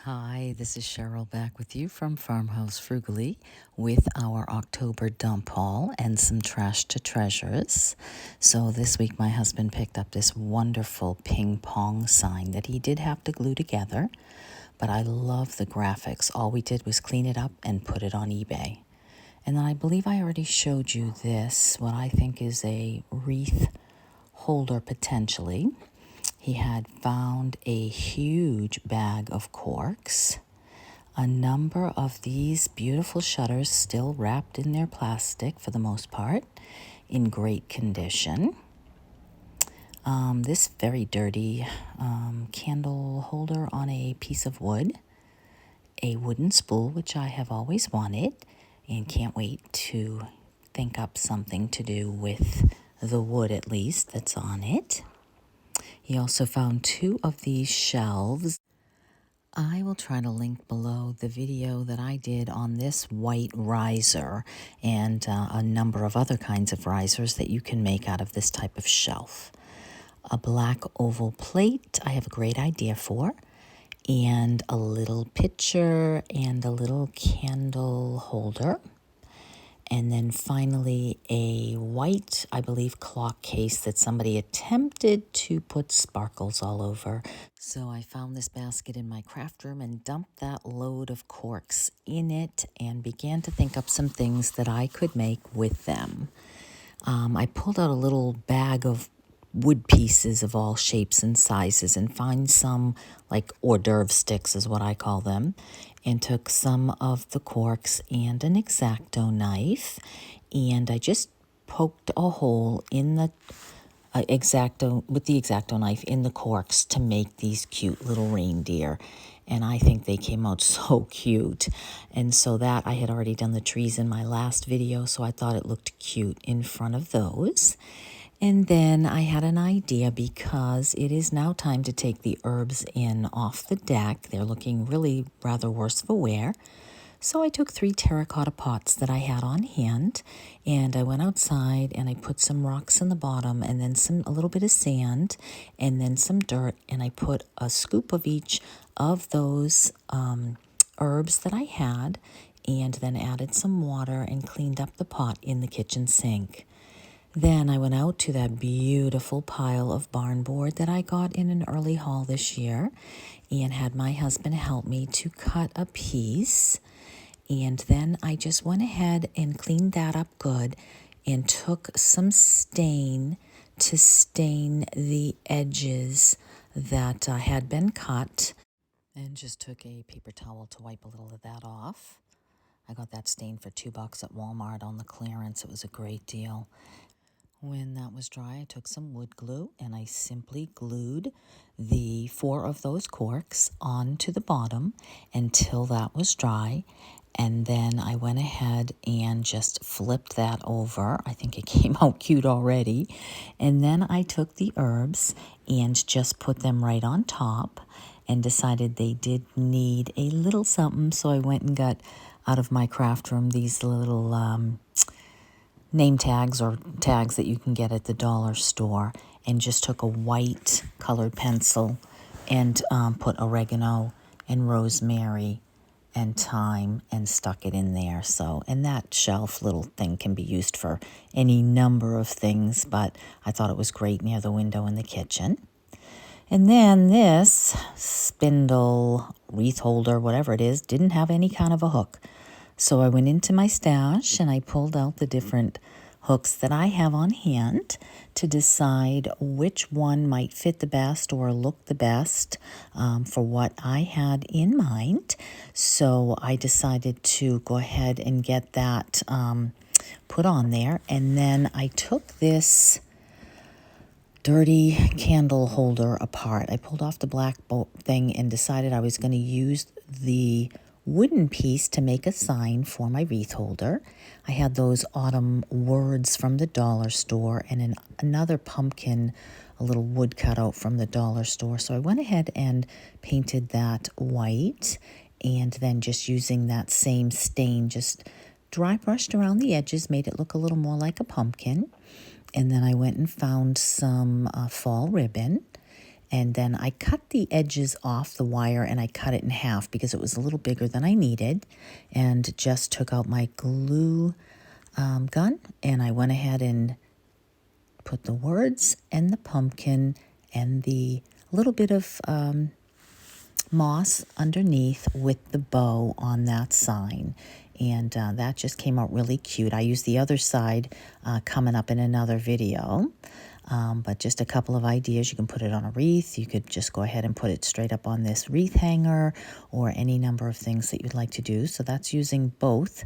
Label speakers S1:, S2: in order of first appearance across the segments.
S1: Hi, this is Cheryl back with you from Farmhouse Frugally with our October dump haul and some trash to treasures. So this week my husband picked up this wonderful ping pong sign that he did have to glue together, but I love the graphics. All we did was clean it up and put it on eBay. And then I believe I already showed you this, what I think is a wreath holder potentially. He had found a huge bag of corks, a number of these beautiful shutters still wrapped in their plastic for the most part, in great condition. This very dirty candle holder on a piece of wood, a wooden spool, which I have always wanted and can't wait to think up something to do with the wood at least that's on it. He also found two of these shelves. I will try to link below the video that I did on this white riser and a number of other kinds of risers that you can make out of this type of shelf. A black oval plate I have a great idea for, and a little pitcher and a little candle holder. And then finally a white, I believe, clock case that somebody attempted to put sparkles all over. So I found this basket in my craft room and dumped that load of corks in it and began to think up some things that I could make with them. I pulled out a little bag of wood pieces of all shapes and sizes and find some like hors d'oeuvre sticks is what I call them, and took some of the corks and an X-Acto knife, and I just poked a hole in the with the X-Acto knife in the corks to make these cute little reindeer. And I think they came out so cute. And so that I had already done the trees in my last video, so I thought it looked cute in front of those. And then I had an idea because it is now time to take the herbs in off the deck. They're looking really rather worse for wear. So I took 3 terracotta pots that I had on hand, and I went outside and I put some rocks in the bottom and then a little bit of sand and then some dirt, and I put a scoop of each of those herbs that I had, and then added some water and cleaned up the pot in the kitchen sink. Then I went out to that beautiful pile of barn board that I got in an early haul this year and had my husband help me to cut a piece. And then I just went ahead and cleaned that up good and took some stain to stain the edges that had been cut, and just took a paper towel to wipe a little of that off. I got that stain for $2 at Walmart on the clearance. It was a great deal. When that was dry, I took some wood glue and I simply glued the 4 of those corks onto the bottom until that was dry. And then I went ahead and just flipped that over. I think it came out cute already. And then I took the herbs and just put them right on top and decided they did need a little something. So I went and got out of my craft room these little name tags or tags that you can get at the dollar store, and just took a white colored pencil and put oregano and rosemary and thyme and stuck it in there. So, and that shelf little thing can be used for any number of things, but I thought it was great near the window in the kitchen. And then this spindle wreath holder, whatever it is, didn't have any kind of a hook. So I went into my stash and I pulled out the different hooks that I have on hand to decide which one might fit the best or look the best for what I had in mind. So I decided to go ahead and get that put on there. And then I took this dirty candle holder apart. I pulled off the black thing and decided I was going to use the wooden piece to make a sign for my wreath holder. I had those autumn words from the dollar store and another pumpkin, a little wood cutout from the dollar store. So I went ahead and painted that white, and then just using that same stain, just dry brushed around the edges, made it look a little more like a pumpkin. And then I went and found some fall ribbon And then I cut the edges off the wire and I cut it in half because it was a little bigger than I needed, and just took out my glue gun, and I went ahead and put the words and the pumpkin and the little bit of moss underneath with the bow on that sign. And that just came out really cute. I used the other side coming up in another video. But just a couple of ideas. You can put it on a wreath. You could just go ahead and put it straight up on this wreath hanger, or any number of things that you'd like to do. So that's using both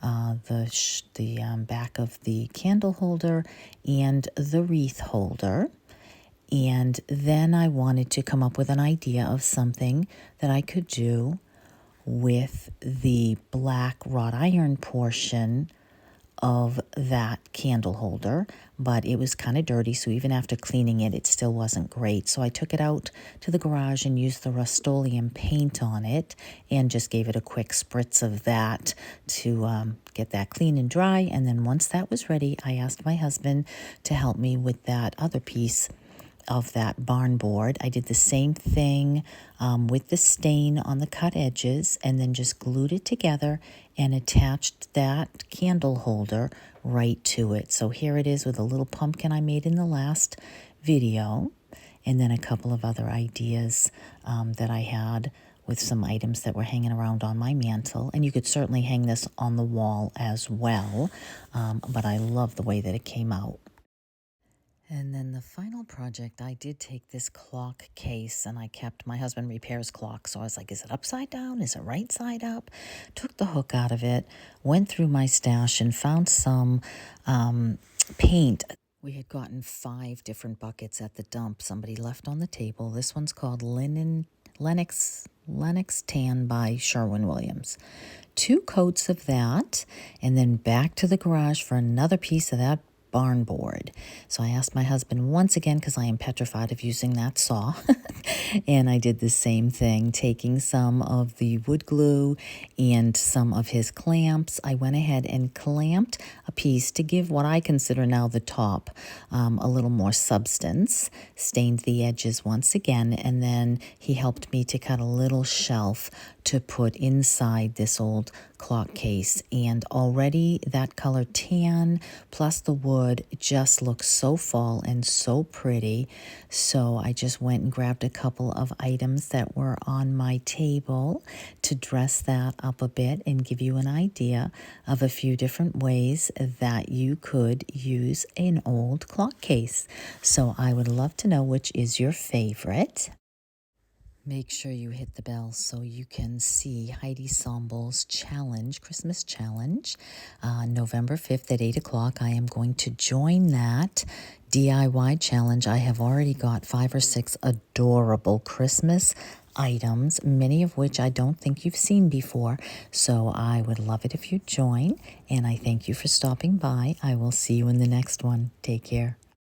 S1: the back of the candle holder and the wreath holder. And then I wanted to come up with an idea of something that I could do with the black wrought iron portion of that candle holder, but it was kind of dirty, so even after cleaning it, it still wasn't great. So I took it out to the garage and used the Rust-Oleum paint on it and just gave it a quick spritz of that to get that clean and dry. And then once that was ready, I asked my husband to help me with that other piece of that barn board. I did the same thing with the stain on the cut edges, and then just glued it together and attached that candle holder right to it. So here it is with a little pumpkin I made in the last video, and then a couple of other ideas that I had with some items that were hanging around on my mantle. And you could certainly hang this on the wall as well, but I love the way that it came out. And then the final project, I did take this clock case, and I kept, my husband repairs clocks, so I was like, is it upside down? Is it right side up? Took the hook out of it, went through my stash and found some paint. We had gotten 5 different buckets at the dump somebody left on the table. This one's called Lennox Tan by Sherwin-Williams. 2 coats of that, and then back to the garage for another piece of that barn board. So I asked my husband once again, because I am petrified of using that saw, and I did the same thing, taking some of the wood glue and some of his clamps. I went ahead and clamped a piece to give what I consider now the top a little more substance, stained the edges once again, and then he helped me to cut a little shelf to put inside this old clock case. And already that color tan plus the wood just looks so fall and so pretty. So I just went and grabbed a couple of items that were on my table to dress that up a bit and give you an idea of a few different ways that you could use an old clock case. So I would love to know which is your favorite. Make sure you hit the bell so you can see Heidi Sombel's challenge, Christmas challenge, November 5th at 8 o'clock. I am going to join that DIY challenge. I have already got 5 or 6 adorable Christmas items, many of which I don't think you've seen before. So I would love it if you join, and I thank you for stopping by. I will see you in the next one. Take care.